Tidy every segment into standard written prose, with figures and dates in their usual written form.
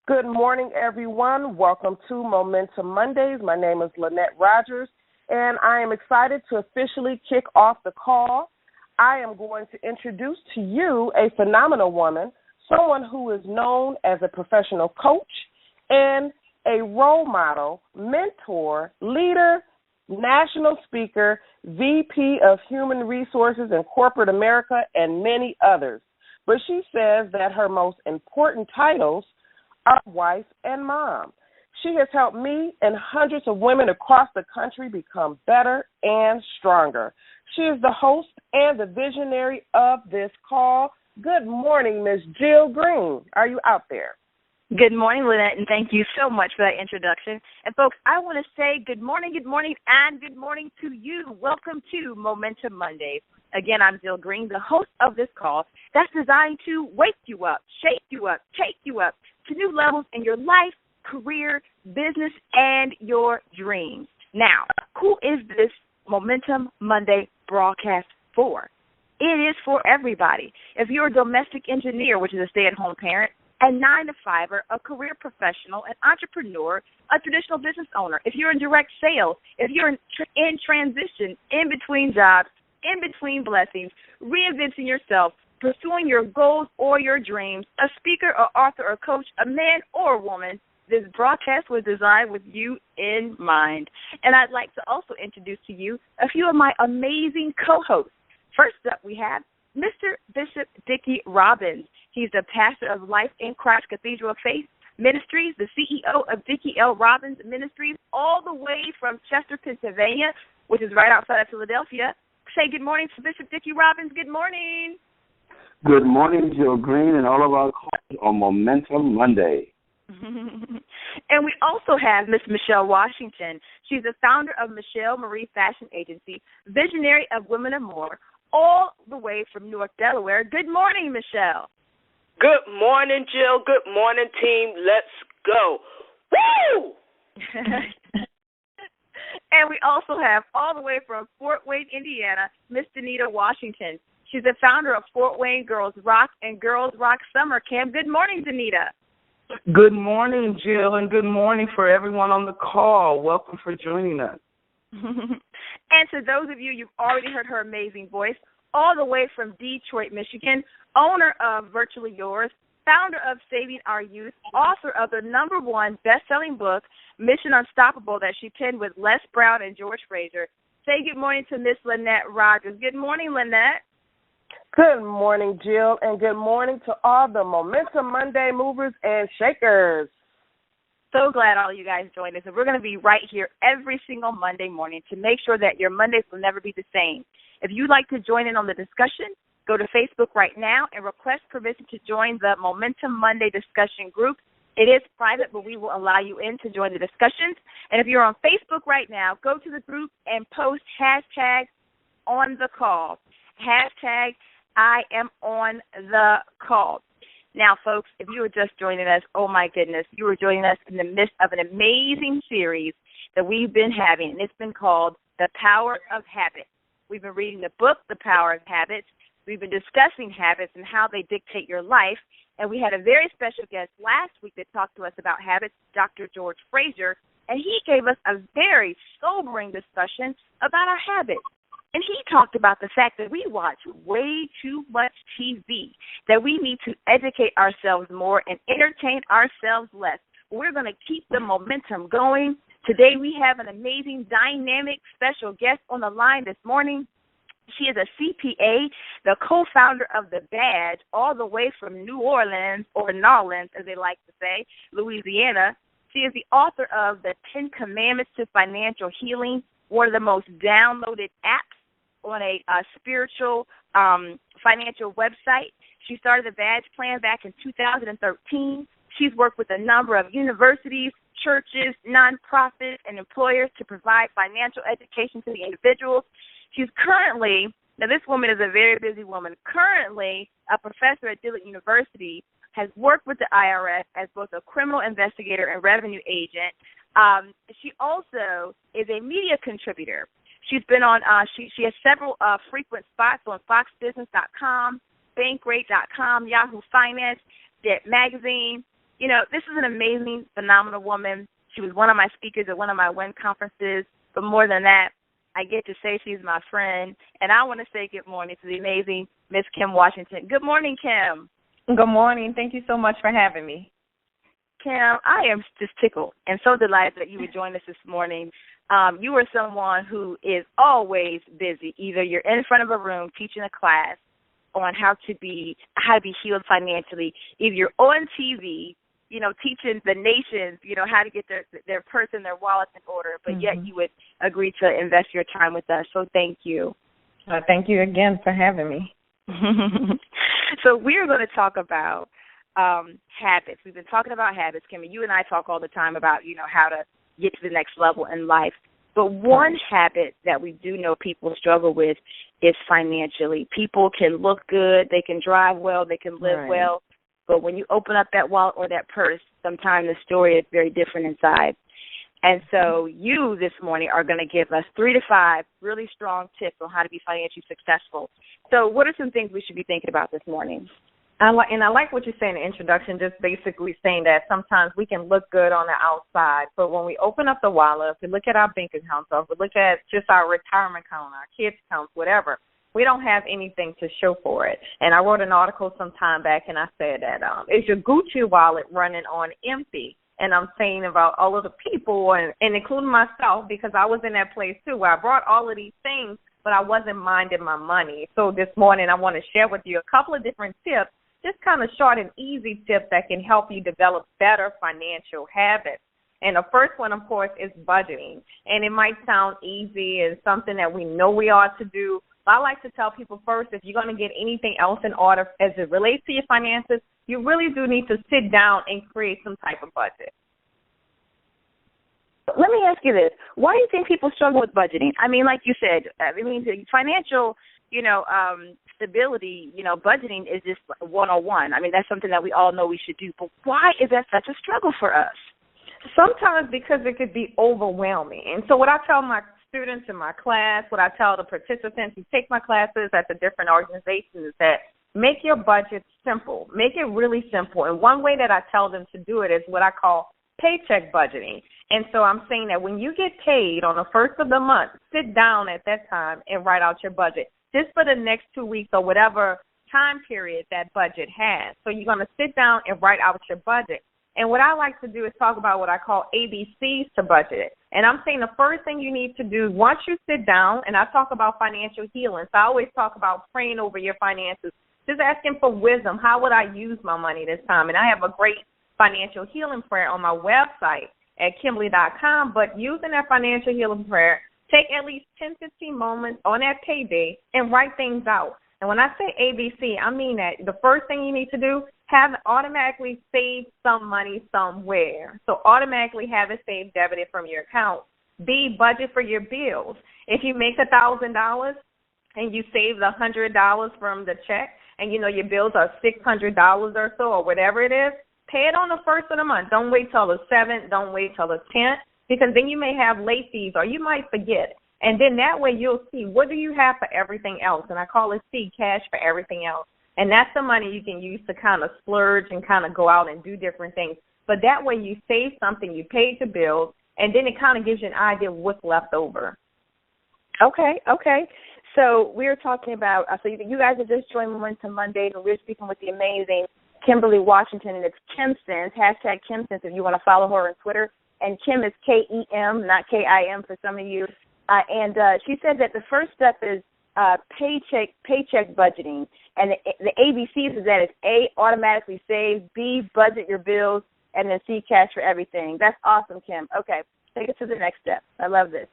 Good morning, everyone. Welcome to Momentum Mondays. My name is Lynette Rogers, and I am excited to officially kick off the call. I am going to introduce to you a phenomenal woman, someone who is known as a professional coach and a role model, mentor, leader, national speaker, VP of Human Resources in Corporate America, and many others. But she says that her most important titles are wife and mom. She has helped me and hundreds of women across the country become better and stronger. She is the host and the visionary of this call. Good morning, Miss Jill Green. Are you out there? Good morning, Lynette, and thank you so much for that introduction. And, folks, I want to say good morning, and good morning to you. Welcome to Momentum Mondays. Again, I'm Jill Green, the host of this call that's designed to wake you up, shake you up, take you up to new levels in your life, career, business, and your dreams. Now, who is this Momentum Monday broadcast for? It is for everybody. If you're a domestic engineer, which is a stay-at-home parent, a 9-to-5er, a career professional, an entrepreneur, a traditional business owner, if you're in direct sales, if you're in transition, in between jobs, in between blessings, reinventing yourself, pursuing your goals or your dreams, a speaker or author or coach, a man or a woman, this broadcast was designed with you in mind. And I'd like to also introduce to you a few of my amazing co-hosts. First up, we have Mr. Bishop Dickie Robbins. He's the pastor of Life in Christ Cathedral of Faith Ministries, the CEO of Dickie L. Robbins Ministries, all the way from Chester, Pennsylvania, which is right outside of Philadelphia. Say good morning to Bishop Dickie Robbins. Good morning. Good morning, Jill Green, and all of our callers on Momentum Monday. And we also have Miss Michelle Washington. She's the founder of Michelle Marie Fashion Agency, visionary of Women of More, all the way from Newark, Delaware. Good morning, Michelle. Good morning, Jill. Good morning, team. Let's go. Woo! And we also have all the way from Fort Wayne, Indiana, Miss Danita Washington. She's the founder of Fort Wayne Girls Rock and Girls Rock Summer Camp. Good morning, Danita. Good morning, Jill, and good morning for everyone on the call. Welcome for joining us. And to those of you, you've already heard her amazing voice, all the way from Detroit, Michigan, owner of Virtually Yours, founder of Saving Our Youth, author of the #1 best-selling book, Mission Unstoppable, that she penned with Les Brown and George Fraser. Say good morning to Miss Lynette Rogers. Good morning, Lynette. Good morning, Jill, and good morning to all the Momentum Monday movers and shakers. So glad all you guys joined us, and we're going to be right here every single Monday morning to make sure that your Mondays will never be the same. If you'd like to join in on the discussion, go to Facebook right now and request permission to join the Momentum Monday discussion group. It is private, but we will allow you in to join the discussions. And if you're on Facebook right now, go to the group and post hashtag on the call. Hashtag I am on the call. Now, folks, if you were just joining us, oh, my goodness, you were joining us in the midst of an amazing series that we've been having, and it's been called The Power of Habit. We've been reading the book, The Power of Habits. We've been discussing habits and how they dictate your life, and we had a very special guest last week that talked to us about habits, Dr. George Fraser, and he gave us a very sobering discussion about our habits. And he talked about the fact that we watch way too much TV, that we need to educate ourselves more and entertain ourselves less. We're going to keep the momentum going. Today we have an amazing, dynamic, special guest on the line this morning. She is a CPA, the co-founder of The Badge, all the way from New Orleans, or Nolans, as they like to say, Louisiana. She is the author of The 10 Commandments to Financial Healing, one of the most downloaded apps on a spiritual financial website. She started the Badge Plan back in 2013. She's worked with a number of universities, churches, nonprofits, and employers to provide financial education to the individuals. She's currently, now this woman is a very busy woman, currently a professor at Dillard University, has worked with the IRS as both a criminal investigator and revenue agent. She also is a media contributor. She's been on, she has several frequent spots on FoxBusiness.com, Bankrate.com, Yahoo Finance, Debt Magazine, this is an amazing, phenomenal woman. She was one of my speakers at one of my WIN conferences. But more than that, I get to say she's my friend. And I want to say good morning to the amazing Miss Kem Washington. Good morning, Kem. Good morning. Thank you so much for having me. Kem, I am just tickled and so delighted that you would join us this morning. You are someone who is always busy. Either you're in front of a room teaching a class on how to be healed financially. Either you're on TV, teaching the nations, how to get their purse and their wallet in order, but yet you would agree to invest your time with us. So thank you. Thank you again for having me. So we're going to talk about habits. We've been talking about habits, Kimmy. You and I talk all the time about, how to get to the next level in life. But one habit that we do know people struggle with is financially. People can look good, they can drive well, they can live well, but when you open up that wallet or that purse, sometimes the story is very different inside. And so you this morning are going to give us 3 to 5 really strong tips on how to be financially successful. So what are some things we should be thinking about this morning? I like what you say in the introduction, just basically saying that sometimes we can look good on the outside, but when we open up the wallet, if we look at our bank accounts, or if we look at just our retirement account, our kids' accounts, whatever, we don't have anything to show for it. And I wrote an article some time back, and I said that is your Gucci wallet running on empty? And I'm saying about all of the people, and including myself, because I was in that place too, where I brought all of these things, but I wasn't minding my money. So this morning I want to share with you a couple of different tips, just kind of short and easy tips that can help you develop better financial habits. And the first one, of course, is budgeting. And it might sound easy and something that we know we ought to do, but I like to tell people first, if you're going to get anything else in order as it relates to your finances, you really do need to sit down and create some type of budget. Let me ask you this. Why do you think people struggle with budgeting? I mean, like you said, financial, stability, budgeting is just 101. I mean, that's something that we all know we should do. But why is that such a struggle for us? Sometimes because it could be overwhelming. And so what I tell my students in my class, what I tell the participants who take my classes at the different organizations is that make your budget simple. Make it really simple. And one way that I tell them to do it is what I call paycheck budgeting. And so I'm saying that when you get paid on the first of the month, sit down at that time and write out your budget, just for the next 2 weeks or whatever time period that budget has. So you're going to sit down and write out your budget. And what I like to do is talk about what I call ABCs to budget. And I'm saying the first thing you need to do once you sit down, and I talk about financial healing. So I always talk about praying over your finances, just asking for wisdom. How would I use my money this time? And I have a great financial healing prayer on my website at Kimberly.com. But using that financial healing prayer, take at least 10, 15 moments on that payday and write things out. And when I say ABC, I mean that the first thing you need to do, have it automatically save some money somewhere. So automatically have it saved, debited from your account. B, budget for your bills. If you make $1,000 and you save $100 from the check, and your bills are $600 or so or whatever it is, pay it on the first of the month. Don't wait till the 7th. Don't wait till the 10th, because then you may have late fees or you might forget. And then that way you'll see what do you have for everything else. And I call it C, cash for everything else. And that's the money you can use to kind of splurge and kind of go out and do different things. But that way you save something, you paid your bills, and then it kind of gives you an idea of what's left over. Okay. So we're talking about, so you guys are just joining Momentum Monday, and we're speaking with the amazing Kimberly Washington, and it's KemSense, hashtag KemSense if you want to follow her on Twitter. And Kim is K-E-M, not K-I-M for some of you. And she said that the first step is paycheck budgeting. And the ABCs is that it's A, automatically save, B, budget your bills, and then C, cash for everything. That's awesome, Kim. Okay, take us to the next step. I love this.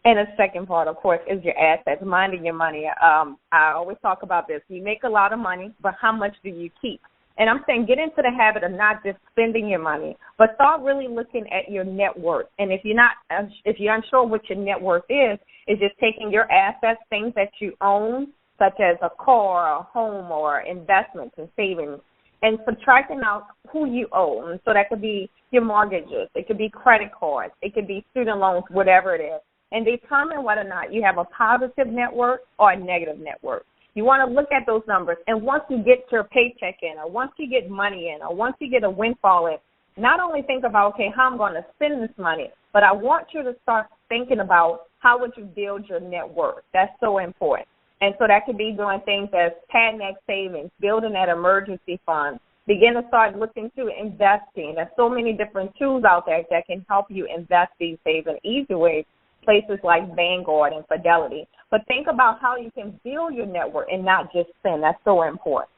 And the second part, of course, is your assets, minding your money. I always talk about this. You make a lot of money, but how much do you keep? And I'm saying get into the habit of not just spending your money, but start really looking at your net worth. And if you're unsure what your net worth is just taking your assets, things that you own, such as a car, a home, or investments and savings, and subtracting out who you owe. And so that could be your mortgages, it could be credit cards, it could be student loans, whatever it is. And determine whether or not you have a positive net worth or a negative net worth. You want to look at those numbers. And once you get your paycheck in, or once you get money in, or once you get a windfall in, not only think about, okay, how I'm going to spend this money, but I want you to start thinking about how would you build your net worth. That's so important. And so that could be doing things as padding that savings, building that emergency fund, begin to start looking to investing. There's so many different tools out there that can help you invest these days in easy ways, places like Vanguard and Fidelity. But think about how you can build your network and not just spend. That's so important.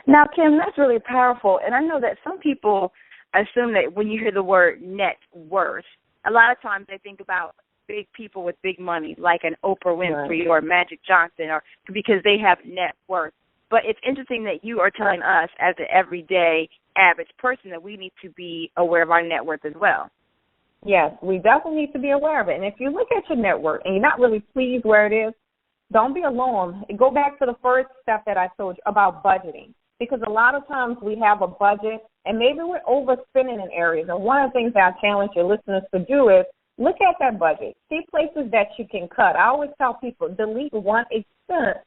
Now, Kim, that's really powerful. And I know that some people assume that when you hear the word net worth, a lot of times they think about big people with big money, like an Oprah Winfrey or Magic Johnson, or because they have net worth. But it's interesting that you are telling us as an everyday average person that we need to be aware of our net worth as well. Yes, we definitely need to be aware of it. And if you look at your net worth and you're not really pleased where it is, don't be alarmed. Go back to the first step that I told you about budgeting, because a lot of times we have a budget and maybe we're overspending in areas. And one of the things that I challenge your listeners to do is look at that budget. See places that you can cut. I always tell people, delete one expense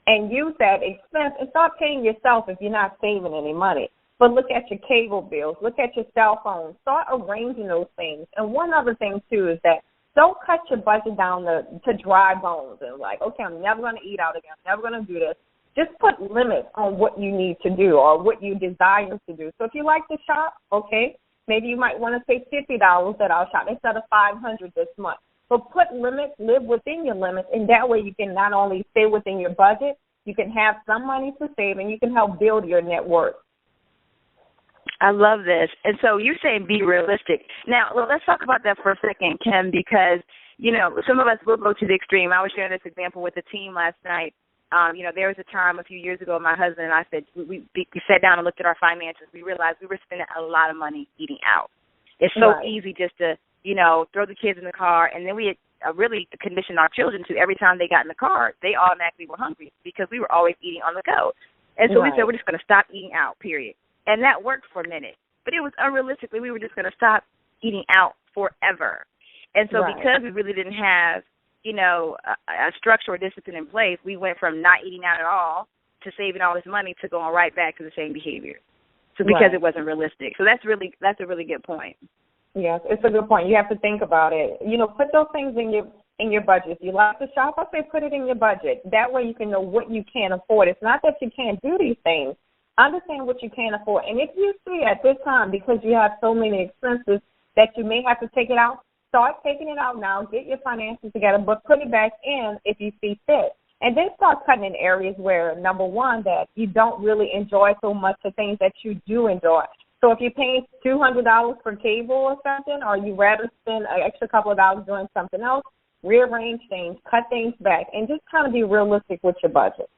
and use that expense and start paying yourself if you're not saving any money. But look at your cable bills. Look at your cell phone. Start arranging those things. And one other thing, too, is that don't cut your budget down to dry bones and like, okay, I'm never going to eat out again. I'm never going to do this. Just put limits on what you need to do or what you desire to do. So if you like to shop, okay, maybe you might want to say $50 that I'll shop instead of $500 this month. But put limits, live within your limits, and that way you can not only stay within your budget, you can have some money to save, and you can help build your net worth. I love this. And so you're saying be realistic. Now, let's talk about that for a second, Kim, because, you know, some of us will go to the extreme. I was sharing this example with the team last night. You know, there was a time a few years ago, my husband and I said, we sat down and looked at our finances. We realized we were spending a lot of money eating out. It's so easy just to, you know, throw the kids in the car. And then we had really conditioned our children to every time they got in the car, they automatically were hungry because we were always eating on the go. And so we said, we're just going to stop eating out, period. And that worked for a minute. But it was unrealistically, we were just going to stop eating out forever. And so because we really didn't have, you know, a structure or discipline in place, we went from not eating out at all to saving all this money to going right back to the same behavior. So because it wasn't realistic. So that's a really good point. Yes, it's a good point. You have to think about it. You know, put those things in your budget. If you like to shop, I say put it in your budget. That way you can know what you can afford. It's not that you can't do these things. Understand what you can afford. And if you see at this time, because you have so many expenses that you may have to take it out, start taking it out now. Get your finances together, but put it back in if you see fit. And then start cutting in areas where, number one, that you don't really enjoy so much, the things that you do enjoy. So if you're paying $200 for cable or something, or you rather spend an extra couple of dollars doing something else, rearrange things, cut things back, and just kind of be realistic with your budget.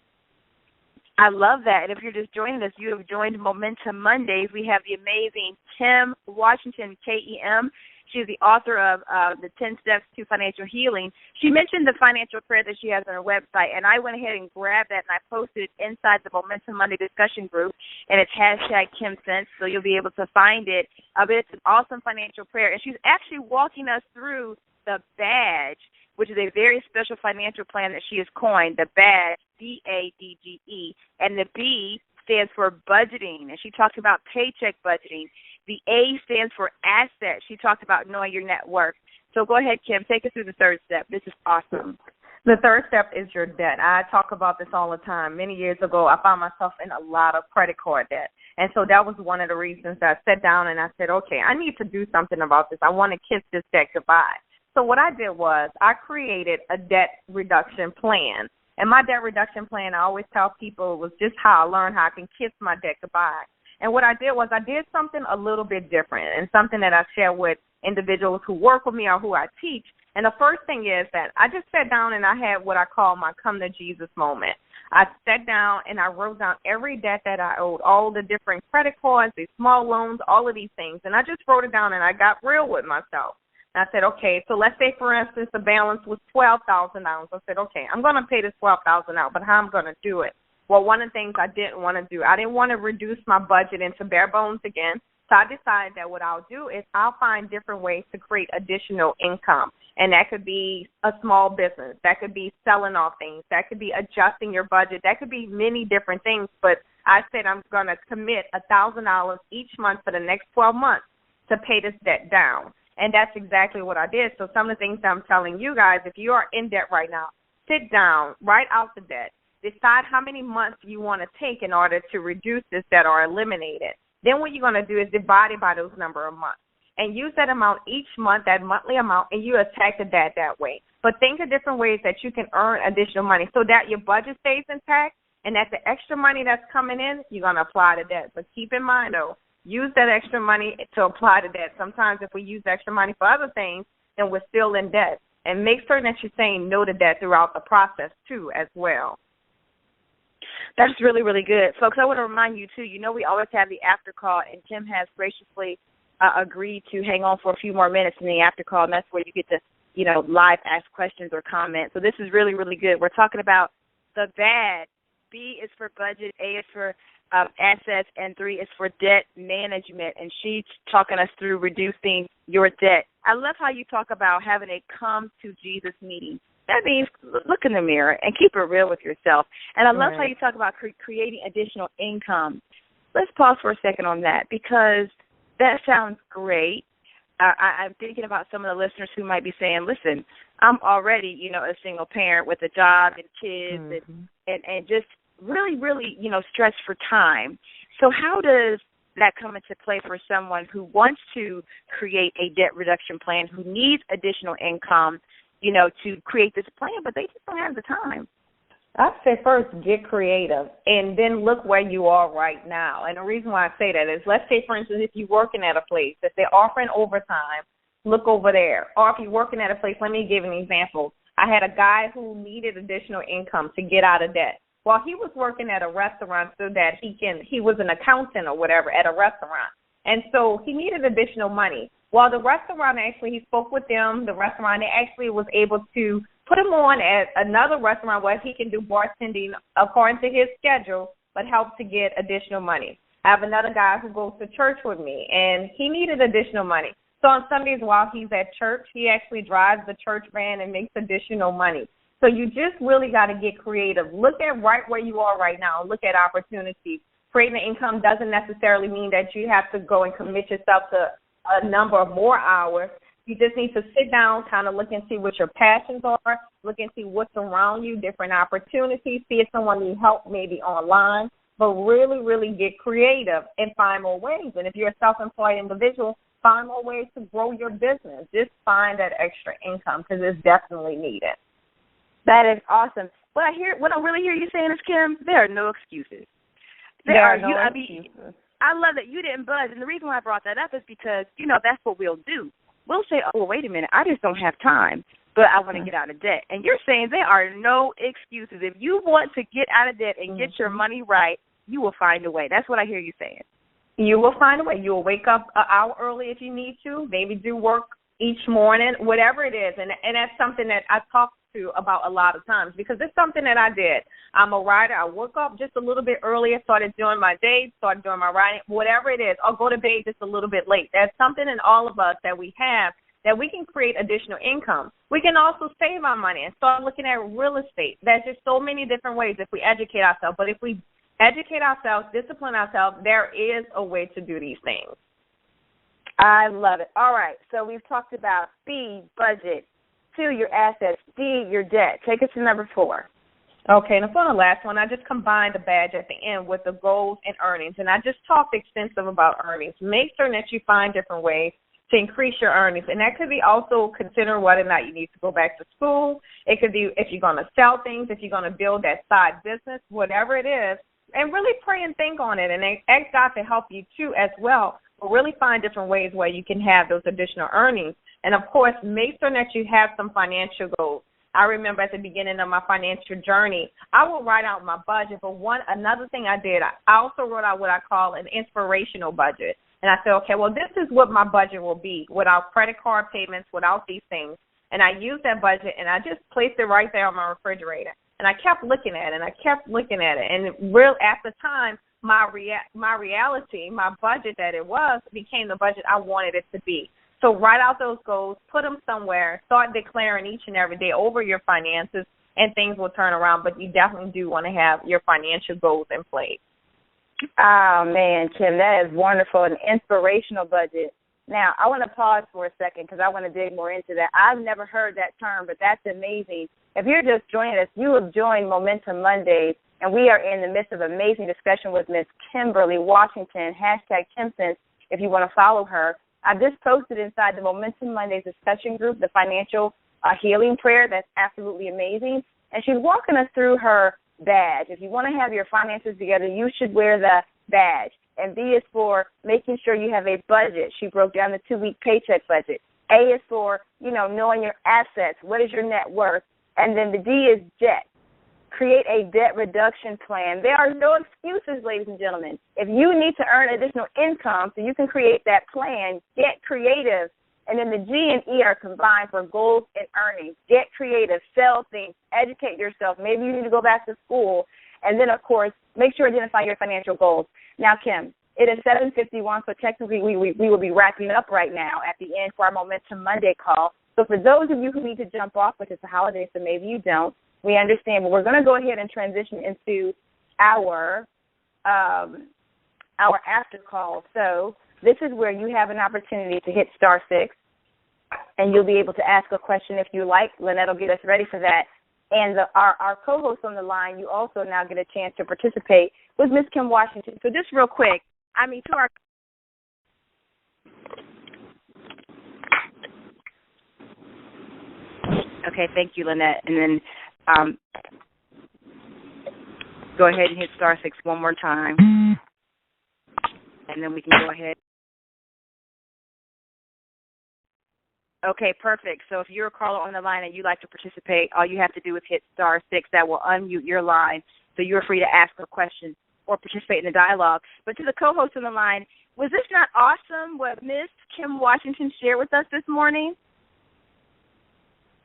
I love that. And if you're just joining us, you have joined Momentum Mondays. We have the amazing Kem Washington, Kem. She's the author of the 10 Steps to Financial Healing. She mentioned the financial prayer that she has on her website, and I went ahead and grabbed that, and I posted it inside the Momentum Monday discussion group, and it's #KimSense, so you'll be able to find it. But it's an awesome financial prayer, and she's actually walking us through the badge, which is a very special financial plan that she has coined, the badge, BADGE, and the B stands for budgeting, and she talked about paycheck budgeting. The A stands for asset. She talked about knowing your net worth. So go ahead, Kim, take us through the third step. This is awesome. The third step is your debt. I talk about this all the time. Many years ago, I found myself in a lot of credit card debt. And so that was one of the reasons that I sat down and I said, okay, I need to do something about this. I want to kiss this debt goodbye. So what I did was I created a debt reduction plan. And my debt reduction plan, I always tell people, was just how I learned how I can kiss my debt goodbye. And what I did was I did something a little bit different and something that I share with individuals who work with me or who I teach. And the first thing is that I just sat down and I had what I call my come to Jesus moment. I sat down and I wrote down every debt that I owed, all the different credit cards, the small loans, all of these things. And I just wrote it down and I got real with myself. And I said, okay, so let's say, for instance, the balance was $12,000. I said, okay, I'm going to pay this $12,000 out, but how am I going to do it? Well, one of the things I didn't want to do, I didn't want to reduce my budget into bare bones again. So I decided that what I'll do is I'll find different ways to create additional income. And that could be a small business. That could be selling off things. That could be adjusting your budget. That could be many different things. But I said I'm going to commit $1,000 each month for the next 12 months to pay this debt down. And that's exactly what I did. So some of the things I'm telling you guys, if you are in debt right now, sit down, write out the debt, decide how many months you want to take in order to reduce this debt or eliminate it. Then what you're going to do is divide it by those number of months and use that amount each month, that monthly amount, and you attack the debt that way. But think of different ways that you can earn additional money so that your budget stays intact and that the extra money that's coming in, you're going to apply to debt. But keep in mind, though, use that extra money to apply to debt. Sometimes if we use extra money for other things, then we're still in debt. And make certain that you're saying no to debt throughout the process, too, as well. That's really, really good. Folks, I want to remind you, too, we always have the after call, and Kem has graciously agreed to hang on for a few more minutes in the after call, and that's where you get to, live ask questions or comments. So this is really, really good. We're talking about the bad. B is for budget, A is for assets, and 3 is for debt management, and she's talking us through reducing your debt. I love how you talk about having a come to Jesus meeting. That means look in the mirror and keep it real with yourself. And I love how you talk about creating additional income. Let's pause for a second on that because that sounds great. I'm thinking about some of the listeners who might be saying, listen, I'm already, a single parent with a job and kids and just really, really, stretched for time. So how does that come into play for someone who wants to create a debt reduction plan, who needs additional income, to create this plan, but they just don't have the time? I'd say first get creative and then look where you are right now. And the reason why I say that is, let's say, for instance, if you're working at a place, if they're offering overtime, look over there. Or if you're working at a place, let me give an example. I had a guy who needed additional income to get out of debt. Well, he was working at a restaurant so that he was an accountant or whatever at a restaurant. And so he needed additional money. Well, the restaurant he spoke with them, they actually was able to put him on at another restaurant where he can do bartending according to his schedule, but help to get additional money. I have another guy who goes to church with me, and he needed additional money. So on Sundays while he's at church, he actually drives the church van and makes additional money. So you just really got to get creative. Look at right where you are right now. Look at opportunities. Creating an income doesn't necessarily mean that you have to go and commit yourself to a number of more hours. You just need to sit down, kind of look and see what your passions are, look and see what's around you, different opportunities, see if someone needs help maybe online, but really, really get creative and find more ways. And if you're a self-employed individual, find more ways to grow your business. Just find that extra income because it's definitely needed. That is awesome. What I really hear you saying is, Kem, there are no excuses. There are no excuses. I love that you didn't budge, and the reason why I brought that up is because, that's what we'll do. We'll say, oh, well, wait a minute, I just don't have time, but I want to get out of debt. And you're saying there are no excuses. If you want to get out of debt and get your money right, you will find a way. That's what I hear you saying. You will find a way. You will wake up an hour early if you need to, maybe do work each morning, whatever it is. And that's something that I talk to about a lot of times because it's something that I did. I'm a writer. I woke up just a little bit earlier, started doing my day, started doing my writing, whatever it is. I'll go to bed just a little bit late. There's something in all of us that we have that we can create additional income. We can also save our money and start looking at real estate. There's just so many different ways if we educate ourselves. But if we educate ourselves, discipline ourselves, there is a way to do these things. I love it. All right, so we've talked about B, budget, 2, your assets, D, your debt. Take us to number 4. Okay, and for the last one, I just combined the badge at the end with the goals and earnings, and I just talked extensive about earnings. Make sure that you find different ways to increase your earnings, and that could be also consider whether or not you need to go back to school. It could be if you're going to sell things, if you're going to build that side business, whatever it is, and really pray and think on it, and ask God to help you too as well. But really find different ways where you can have those additional earnings. And, of course, make sure that you have some financial goals. I remember at the beginning of my financial journey, I would write out my budget. But another thing I did, I also wrote out what I call an inspirational budget. And I said, okay, well, this is what my budget will be without credit card payments, without these things. And I used that budget, and I just placed it right there on my refrigerator. And I kept looking at it, and I kept looking at it. And at the time, my reality, my budget that it was, became the budget I wanted it to be. So write out those goals, put them somewhere, start declaring each and every day over your finances, and things will turn around. But you definitely do want to have your financial goals in place. Oh, man, Kim, that is wonderful, an inspirational budget. Now, I want to pause for a second because I want to dig more into that. I've never heard that term, but that's amazing. If you're just joining us, you have joined Momentum Mondays, and we are in the midst of an amazing discussion with Ms. Kimberly Washington, #KimSense, if you want to follow her. I just posted inside the Momentum Mondays discussion group the financial healing prayer. That's absolutely amazing. And she's walking us through her badge. If you want to have your finances together, you should wear the badge. And B is for making sure you have a budget. She broke down the 2-week paycheck budget. A is for, knowing your assets. What is your net worth? And then the D is debt. Create a debt reduction plan. There are no excuses, ladies and gentlemen. If you need to earn additional income so you can create that plan, get creative. And then the G and E are combined for goals and earnings. Get creative, sell things, educate yourself. Maybe you need to go back to school. And then, of course, make sure to identify your financial goals. Now, Kim, it is 7:51, so technically we will be wrapping up right now at the end for our Momentum Monday call. So for those of you who need to jump off, which is the holiday, so maybe you don't, we understand. But we're going to go ahead and transition into our after call. So this is where you have an opportunity to hit *6, and you'll be able to ask a question if you like. Lynette will get us ready for that. And our co-host on the line, you also now get a chance to participate with Ms. Kem Washington. So just real quick, to our okay, thank you, Lynette. And then go ahead and hit *6 one more time, and then we can go ahead. Okay, perfect. So if you're a caller on the line and you'd like to participate, all you have to do is hit *6. That will unmute your line, so you're free to ask a question or participate in the dialogue. But to the co-host on the line, was this not awesome what Ms. Kem Washington shared with us this morning?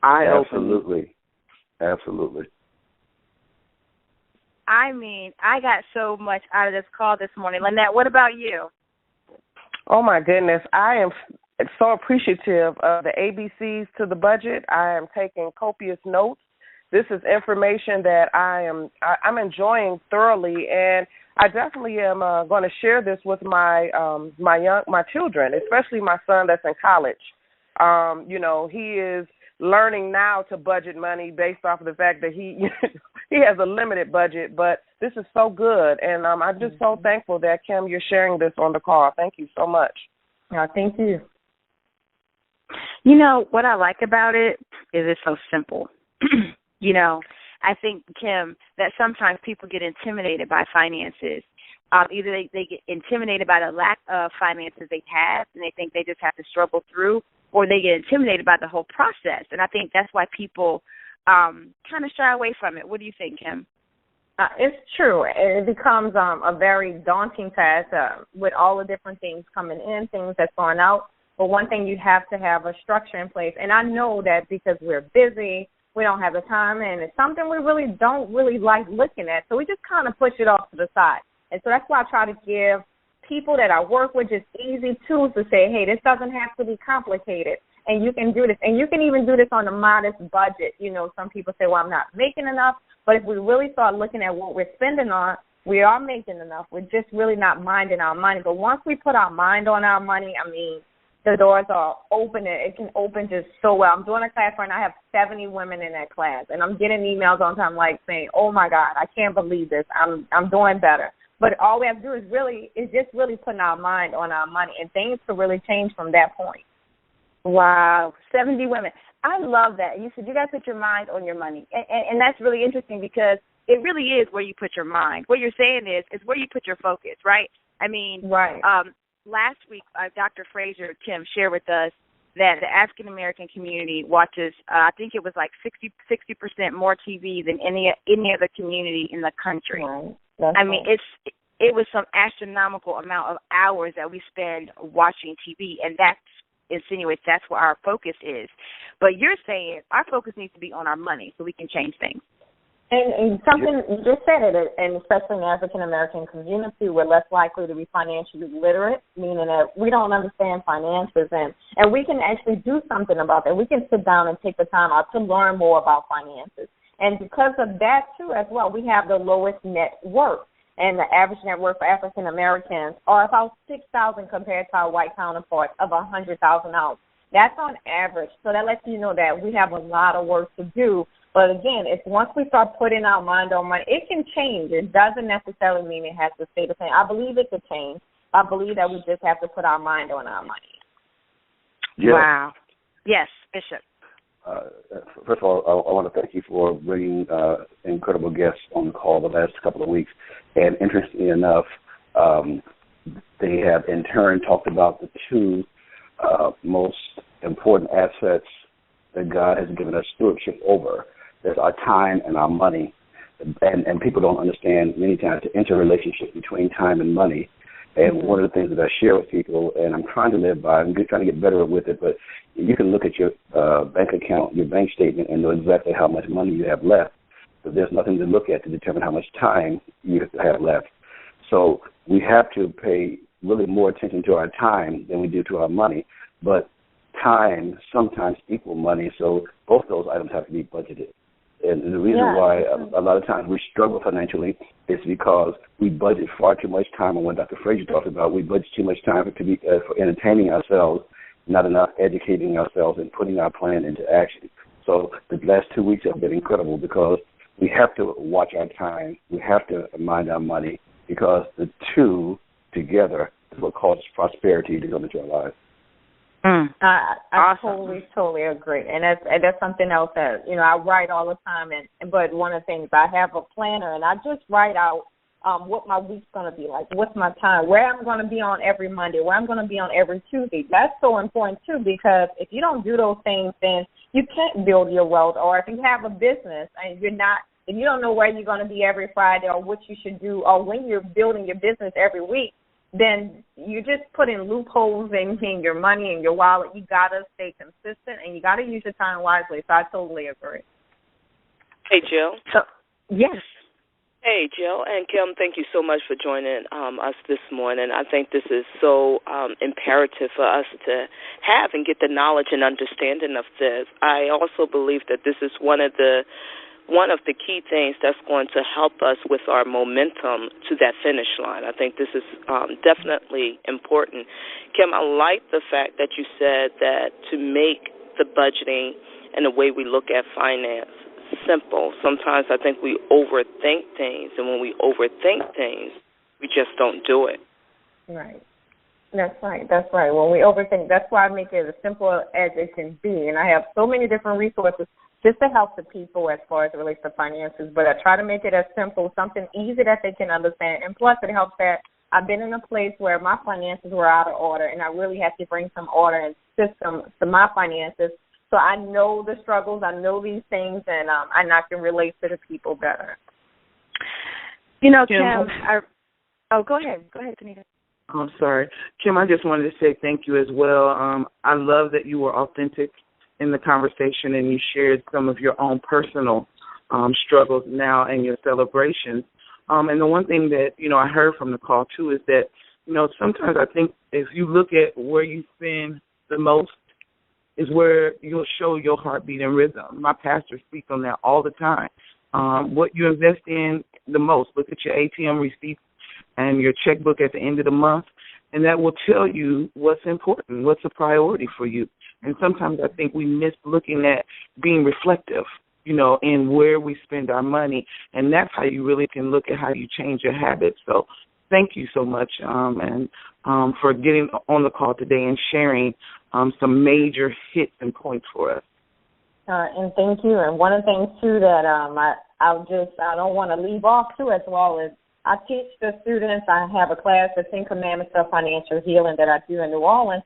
Absolutely. I got so much out of this call this morning. Lynette, what about you? Oh, my goodness. I am so appreciative of the ABCs to the budget. I am taking copious notes. This is information that I'm enjoying thoroughly, and I definitely am going to share this with my children, especially my son that's in college. He is learning now to budget money based off of the fact that he has a limited budget, but this is so good, and I'm just so thankful that, Kim, you're sharing this on the call. Thank you so much. Thank you. What I like about it is it's so simple. I think, Kim, that sometimes people get intimidated by finances. Either they get intimidated by the lack of finances they have, and they think they just have to struggle through, or they get intimidated by the whole process. And I think that's why people kind of shy away from it. What do you think, Kim? It's true. It becomes a very daunting task with all the different things coming in, things that's going out. But one thing, you have to have a structure in place. And I know that because we're busy, we don't have the time, and it's something we really don't like looking at. So we just kind of push it off to the side. And so that's why I try to give people that I work with just easy tools to say, hey, this doesn't have to be complicated, and you can do this. And you can even do this on a modest budget. Some people say, well, I'm not making enough. But if we really start looking at what we're spending on, we are making enough. We're just really not minding our money. But once we put our mind on our money, the doors are open. It can open just so well. I'm doing a class right now. I have 70 women in that class, and I'm getting emails all the time saying, oh, my God, I can't believe this. I'm doing better. But all we have to do is just really putting our mind on our money, and things could really change from that point. Wow, 70 women. I love that. You said you got to put your mind on your money, and that's really interesting because it really is where you put your mind. What you're saying is where you put your focus, right? Right. Last week, Dr. Fraser, Kim, shared with us that the African-American community watches, I think it was like 60% more TV than any other community in the country. Right. It was some astronomical amount of hours that we spend watching TV, and that insinuates that's where our focus is. But you're saying our focus needs to be on our money so we can change things. And something, you just said it, and especially in the African-American community, we're less likely to be financially literate, meaning that we don't understand finances, and we can actually do something about that. We can sit down and take the time out to learn more about finances. And because of that, too, as well, we have the lowest net worth. And the average net worth for African-Americans are about $6,000 compared to our white counterparts of $100,000. That's on average. So that lets you know that we have a lot of work to do. But, again, if once we start putting our mind on money, it can change. It doesn't necessarily mean it has to stay the same. I believe it could change. I believe that we just have to put our mind on our money. Yeah. Wow. Yes, Bishop. First of all, I want to thank you for bringing incredible guests on the call the last couple of weeks. And interestingly enough, they have in turn talked about the two most important assets that God has given us stewardship over. There's our time and our money. And people don't understand many times the interrelationship between time and money. And one of the things that I share with people, and I'm trying to live by, I'm trying to get better with it, but you can look at your bank account, your bank statement, and know exactly how much money you have left. But there's nothing to look at to determine how much time you have left. So we have to pay really more attention to our time than we do to our money. But time sometimes equals money, so both those items have to be budgeted. And the reason why a lot of times we struggle financially is because we budget far too much time on what Dr. Frazier talked about. We budget too much time for entertaining ourselves, not enough educating ourselves and putting our plan into action. So the last 2 weeks have been incredible because we have to watch our time. We have to mind our money because the two together is what causes prosperity to come into our lives. I Awesome. totally agree, and that's something else that I write all the time. But one of the things, I have a planner, and I just write out what my week's going to be like, what's my time, where I'm going to be on every Monday, where I'm going to be on every Tuesday. That's so important too, because if you don't do those things, then you can't build your wealth. Or if you have a business and if you don't know where you're going to be every Friday or what you should do, or when you're building your business every week, then you just put in loopholes in your money and your wallet. You got to stay consistent, and you got to use your time wisely. So I totally agree. Hey, Jill. Yes. Hey, Jill and Kim, thank you so much for joining us this morning. I think this is so imperative for us to have and get the knowledge and understanding of this. I also believe that this is one of the key things that's going to help us with our momentum to that finish line. I think this is definitely important. Kim, I like the fact that you said that to make the budgeting and the way we look at finance simple. Sometimes I think we overthink things, and when we overthink things, we just don't do it. Right. That's right. When we overthink, that's why I make it as simple as it can be. And I have so many different resources just to help the people as far as it relates to finances. But I try to make it as simple, something easy that they can understand. And plus, it helps that I've been in a place where my finances were out of order, and I really had to bring some order and system to my finances. So I know the struggles, I know these things, and I can relate to the people better. Kim, go ahead. Go ahead, Benita. I'm sorry. Kim, I just wanted to say thank you as well. I love that you were authentic in the conversation and you shared some of your own personal struggles now and your celebrations. And the one thing that, I heard from the call, too, is that, sometimes I think if you look at where you spend the most is where you'll show your heartbeat and rhythm. My pastor speaks on that all the time. What you invest in the most, look at your ATM receipts and your checkbook at the end of the month, and that will tell you what's important, what's a priority for you. And sometimes I think we miss looking at being reflective, in where we spend our money, and that's how you really can look at how you change your habits. So thank you so much and for getting on the call today and sharing some major hits and points for us. And thank you. And one of the things, too, that I don't want to leave off, too, as well, is I teach the students. I have a class, the 10 Commandments of Financial Healing, that I do in New Orleans,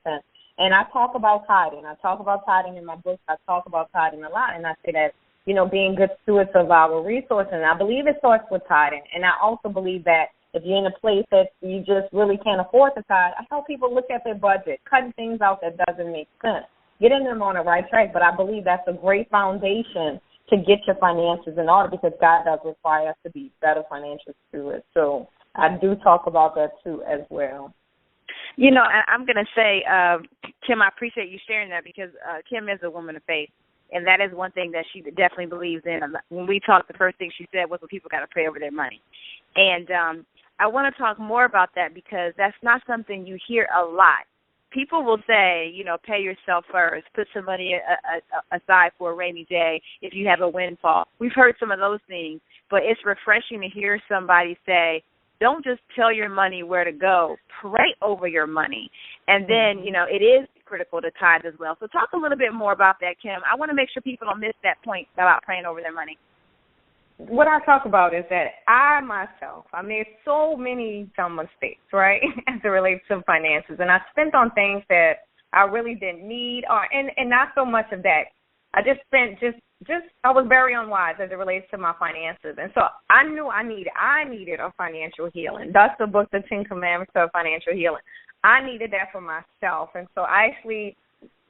and I talk about tithing. I talk about tithing in my books. I talk about tithing a lot, and I say that, being good stewards of our resources. And I believe it starts with tithing. And I also believe that if you're in a place that you just really can't afford to tithe, I help people look at their budget, cutting things out that doesn't make sense, getting them on the right track. But I believe that's a great foundation to get your finances in order, because God does require us to be better financial stewards. So I do talk about that too as well. You know, I'm going to say, Kim, I appreciate you sharing that, because Kim is a woman of faith, and that is one thing that she definitely believes in. When we talked, the first thing she said was, well, people got to pray over their money. And I want to talk more about that, because that's not something you hear a lot. People will say, you know, pay yourself first, put some money aside for a rainy day if you have a windfall. We've heard some of those things, but it's refreshing to hear somebody say, don't just tell your money where to go. Pray over your money. And then, you know, it is critical to tithe as well. So talk a little bit more about that, Kim. I want to make sure people don't miss that point about praying over their money. What I talk about is that I made so many dumb mistakes, right, as it relates to finances. And I spent on things that I really didn't need, and not so much of that. I just spent I was very unwise as it relates to my finances. And so I knew I needed a financial healing. That's the book, The 10 Commandments of Financial Healing. I needed that for myself. And so I actually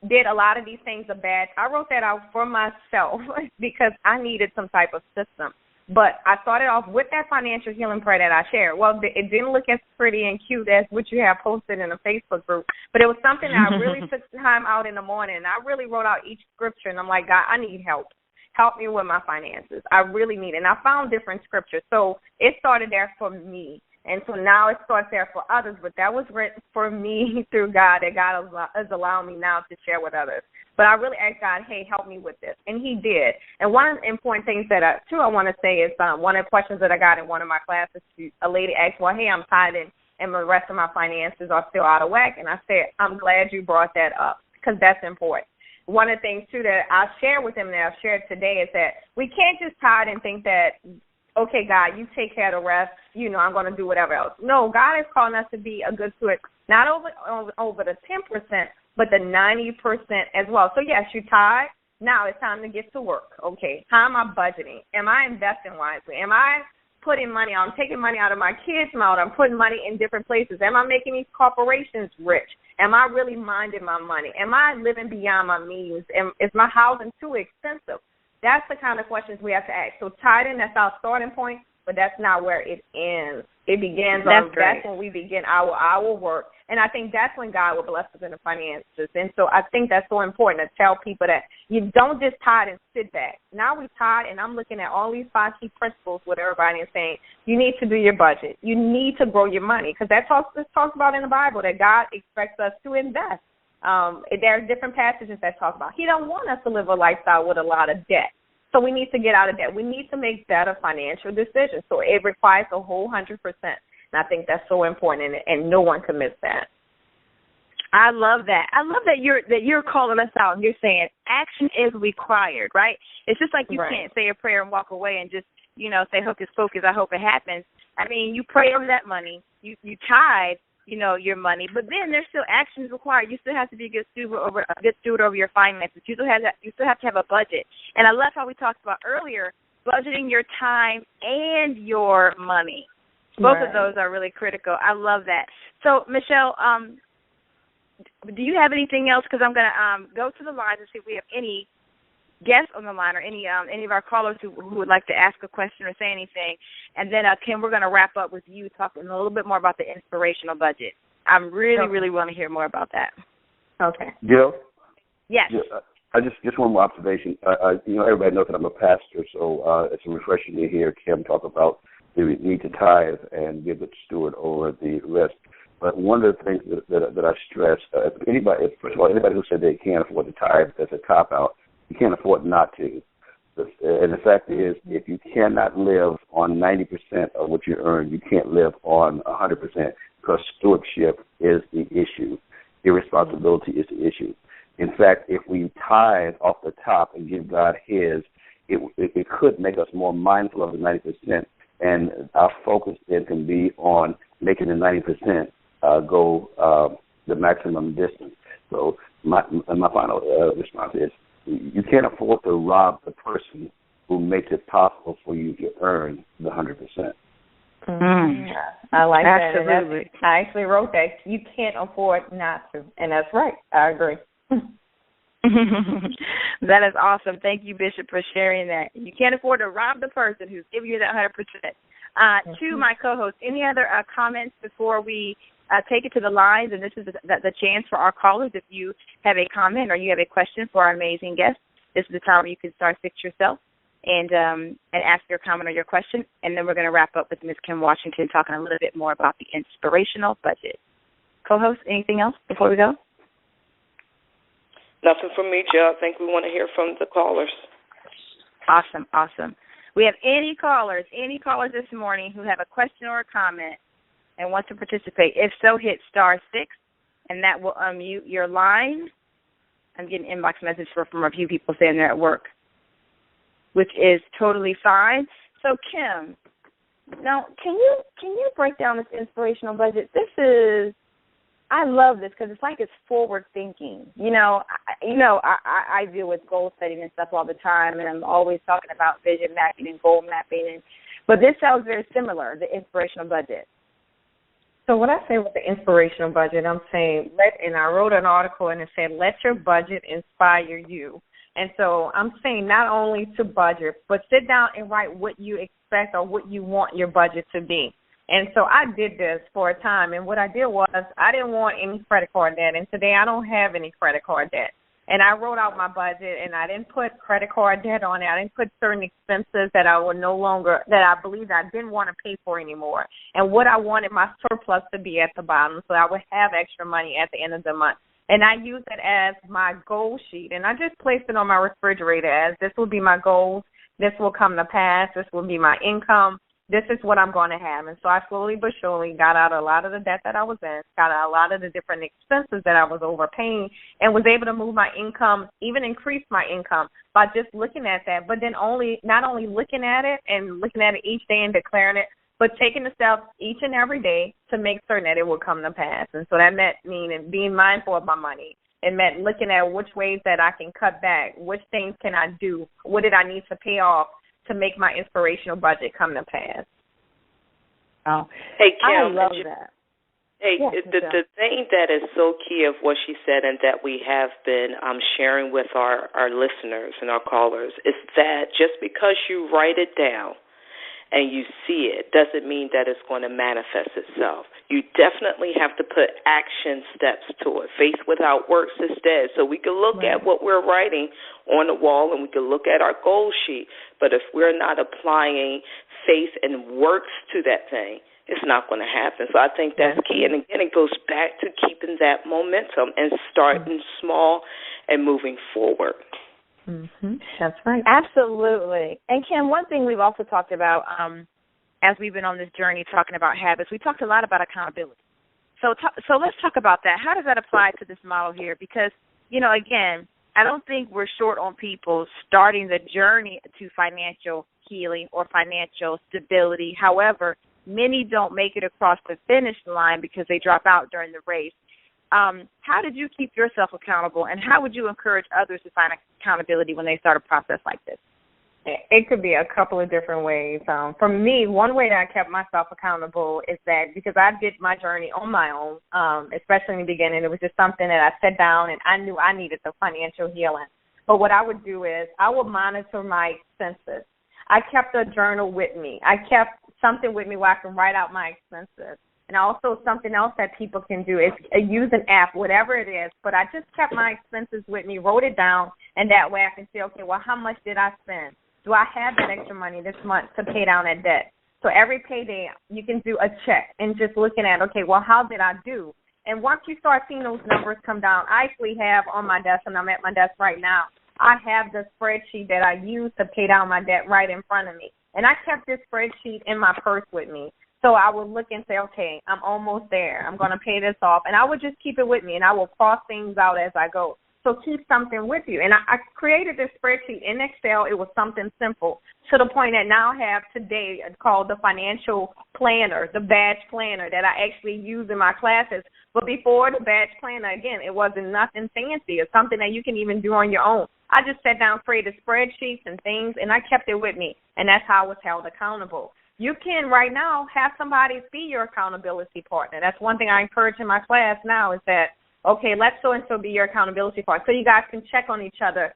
did a lot of these things I wrote that out for myself because I needed some type of system. But I started off with that financial healing prayer that I shared. Well, it didn't look as pretty and cute as what you have posted in a Facebook group, but it was something that I really took time out in the morning, and I really wrote out each scripture, and I'm like, God, I need help. Help me with my finances. I really need it. And I found different scriptures. So it started there for me. And so now it starts there for others, but that was written for me through God, that God is allowing me now to share with others. But I really asked God, hey, help me with this. And he did. And one of the important things that I want to say is one of the questions that I got in one of my classes, a lady asked, well, hey, I'm tithing and the rest of my finances are still out of whack. And I said, I'm glad you brought that up, because that's important. One of the things, too, that I share with them that I've shared today is that we can't just tithe and think that, okay, God, you take care of the rest, you know, I'm going to do whatever else. No, God is calling us to be a good steward, not over the 10%, but the 90% as well. So, yes, you tithe. Now it's time to get to work. Okay, how am I budgeting? Am I investing wisely? Am I putting money out? I'm taking money out of my kids' mouth. I'm putting money in different places. Am I making these corporations rich? Am I really minding my money? Am I living beyond my means? Is my housing too expensive? That's the kind of questions we have to ask. So tithing, that's our starting point, but that's not where it ends. It begins that's when we begin our work. And I think that's when God will bless us in the finances. And so I think that's so important to tell people that you don't just tithe and sit back. Now we tithe, and I'm looking at all these 5 key principles with everybody and saying you need to do your budget. You need to grow your money, because that talks about in the Bible that God expects us to invest. There are different passages that talk about he don't want us to live a lifestyle with a lot of debt. So we need to get out of debt. We need to make better financial decisions. So it requires a whole 100%. And I think that's so important, and no one can miss that. I love that. I love that you're calling us out and you're saying action is required, right? It's just like you can't say a prayer and walk away and just, you know, say hocus pocus, I hope it happens. I mean, you pray over that money, you tithe, you know, your money, but then there's still actions required. You still have to be a good steward over your finances. You still have to have a budget. And I love how we talked about earlier, budgeting your time and your money. Both of those are really critical. I love that. So, Michelle, do you have anything else? Because I'm going to go to the lines and see if we have any guests on the line or any of our callers who would like to ask a question or say anything. And then, Kim, we're going to wrap up with you talking a little bit more about the inspirational budget. I'm really want to hear more about that. Okay. Jill? Yes. I just one more observation. You know, everybody knows that I'm a pastor, so it's refreshing to hear Kim talk about the need to tithe and be a good steward over the rest. But one of the things that I stress, first of all, anybody who said they can't afford to tithe, that's a cop-out. You can't afford not to. And the fact is, if you cannot live on 90% of what you earn, you can't live on 100%, because stewardship is the issue. Irresponsibility is the issue. In fact, if we tithe off the top and give God his, it could make us more mindful of the 90%, and our focus then can be on making the 90% go the maximum distance. So my final response is, you can't afford to rob the person who makes it possible for you to earn the 100%. I like Absolutely. that. I actually wrote that. You can't afford not to, and that's right. I agree. That is awesome. Thank you, Bishop, for sharing that. You can't afford to rob the person who's giving you that 100%. To my co-host, any other comments before we take it to the lines? And this is the chance for our callers. If you have a comment or you have a question for our amazing guest, this is the time where you can star 6 yourself and ask your comment or your question. And then we're going to wrap up with Ms. Kem Washington talking a little bit more about the inspirational budget. Co-host, anything else before we go? Nothing from me, Joe. I think we want to hear from the callers. Awesome. We have any callers this morning who have a question or a comment and want to participate? If so, hit *6, and that will unmute your line. I'm getting inbox messages from a few people saying they're at work, which is totally fine. So, Kim, now can you break down this inspirational budget? I love this because it's like it's forward thinking. I deal with goal setting and stuff all the time, and I'm always talking about vision mapping and goal mapping. But this sounds very similar, the inspirational budget. So what I say with the inspirational budget, I'm saying, and I wrote an article and it said, let your budget inspire you. And so I'm saying not only to budget, but sit down and write what you expect or what you want your budget to be. And so I did this for a time, and what I did was I didn't want any credit card debt, and today I don't have any credit card debt. And I wrote out my budget, and I didn't put credit card debt on it. I didn't put certain expenses that I believed I didn't want to pay for anymore, and what I wanted my surplus to be at the bottom so I would have extra money at the end of the month. And I used it as my goal sheet, and I just placed it on my refrigerator as this will be my goals, this will come to pass, this will be my income. This is what I'm going to have. And so I slowly but surely got out a lot of the debt that I was in, got out a lot of the different expenses that I was overpaying, and was able to move my income, even increase my income by just looking at that, but then not only looking at it and looking at it each day and declaring it, but taking the steps each and every day to make certain that it will come to pass. And so that meant being mindful of my money. It meant looking at which ways that I can cut back, which things can I do, what did I need to pay off to make my inspirational budget come to pass. Oh, hey, Kim, I love that. Hey, yes, the thing that is so key of what she said and that we have been sharing with our listeners and our callers is that just because you write it down and you see it doesn't mean that it's going to manifest itself. You definitely have to put action steps to it. Faith without works is dead. So we can look at what we're writing on the wall and we can look at our goal sheet, but if we're not applying faith and works to that thing, it's not going to happen. So I think that's key. And again, it goes back to keeping that momentum and starting small and moving forward. Mm-hmm. That's right. Absolutely. And Kim, one thing we've also talked about as we've been on this journey talking about habits, we talked a lot about accountability. So let's talk about that. How does that apply to this model here? Because, again, I don't think we're short on people starting the journey to financial healing or financial stability. However, many don't make it across the finish line because they drop out during the race. How did you keep yourself accountable, and how would you encourage others to find accountability when they start a process like this? It could be a couple of different ways. For me, one way that I kept myself accountable is that because I did my journey on my own, especially in the beginning, it was just something that I sat down and I knew I needed the financial healing. But what I would do is I would monitor my expenses. I kept a journal with me. I kept something with me where I can write out my expenses. And also something else that people can do is use an app, whatever it is. But I just kept my expenses with me, wrote it down, and that way I can say, okay, well, how much did I spend? Do I have that extra money this month to pay down that debt? So every payday you can do a check and just looking at, okay, well, how did I do? And once you start seeing those numbers come down, I actually have on my desk, and I'm at my desk right now, I have the spreadsheet that I use to pay down my debt right in front of me. And I kept this spreadsheet in my purse with me. So I would look and say, okay, I'm almost there. I'm going to pay this off. And I would just keep it with me, and I will cross things out as I go. So keep something with you. And I created this spreadsheet in Excel. It was something simple to the point that now I have today called the financial planner, the badge planner that I actually use in my classes. But before the badge planner, again, it wasn't nothing fancy. It's something that you can even do on your own. I just sat down, created spreadsheets and things, and I kept it with me. And that's how I was held accountable. You can right now have somebody be your accountability partner. That's one thing I encourage in my class now is that okay, let so-and-so be your accountability partner. So you guys can check on each other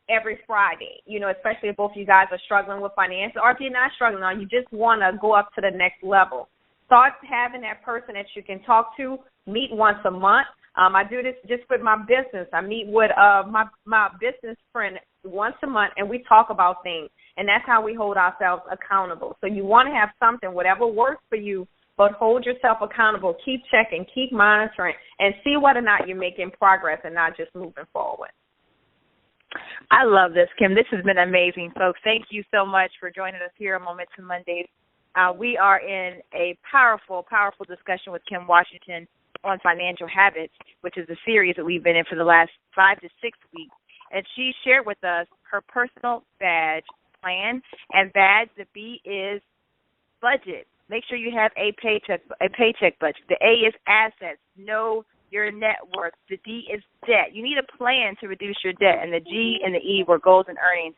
every Friday, especially if both of you guys are struggling with finances, or if you're not struggling, or you just want to go up to the next level. Start having that person that you can talk to, meet once a month. I do this just with my business. I meet with my business friend once a month, and we talk about things, and that's how we hold ourselves accountable. So you want to have something, whatever works for you, but hold yourself accountable. Keep checking, keep monitoring, and see whether or not you're making progress and not just moving forward. I love this, Kem. This has been amazing, folks. Thank you so much for joining us here on Momentum Mondays. We are in a powerful, powerful discussion with Kem Washington on financial habits, which is a series that we've been in for the last 5 to 6 weeks. And she shared with us her personal badge plan. And badge, the B is budget. Make sure you have a paycheck budget. The A is assets. Know your net worth. The D is debt. You need a plan to reduce your debt. And the G and the E were goals and earnings.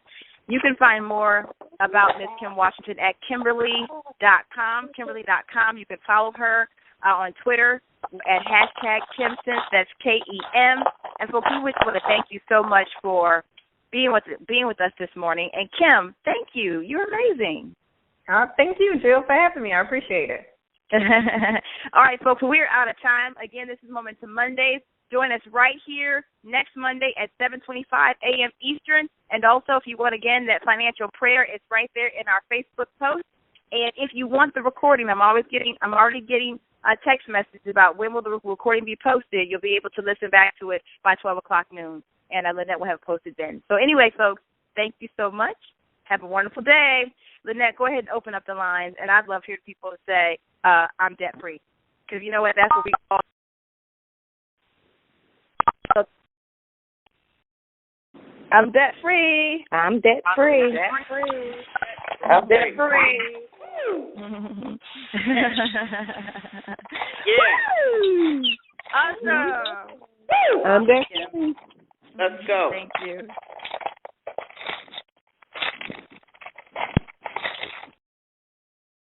You can find more about Ms. Kem Washington at Kimberly.com. Kimberly.com. You can follow her on Twitter at #KemSense. That's KEM. And folks, we want to thank you so much for being with us this morning. And Kem, thank you. You're amazing. Thank you, Jill, for having me. I appreciate it. All right, folks, we're out of time. Again, this is Momentum Mondays. Join us right here next Monday at 7:25 a.m. Eastern. And also, if you want, again, that financial prayer, it's right there in our Facebook post. And if you want the recording, I'm already getting text messages about when will the recording be posted. You'll be able to listen back to it by 12 o'clock noon. And Lynette will have it posted then. So anyway, folks, thank you so much. Have a wonderful day. Lynette, go ahead and open up the lines. And I'd love to hear people say, I'm debt-free. Because you know what? That's what we call. I'm debt-free. I'm debt-free. I'm debt-free. Yeah. Awesome. I'm debt-free. Let's go. Thank you.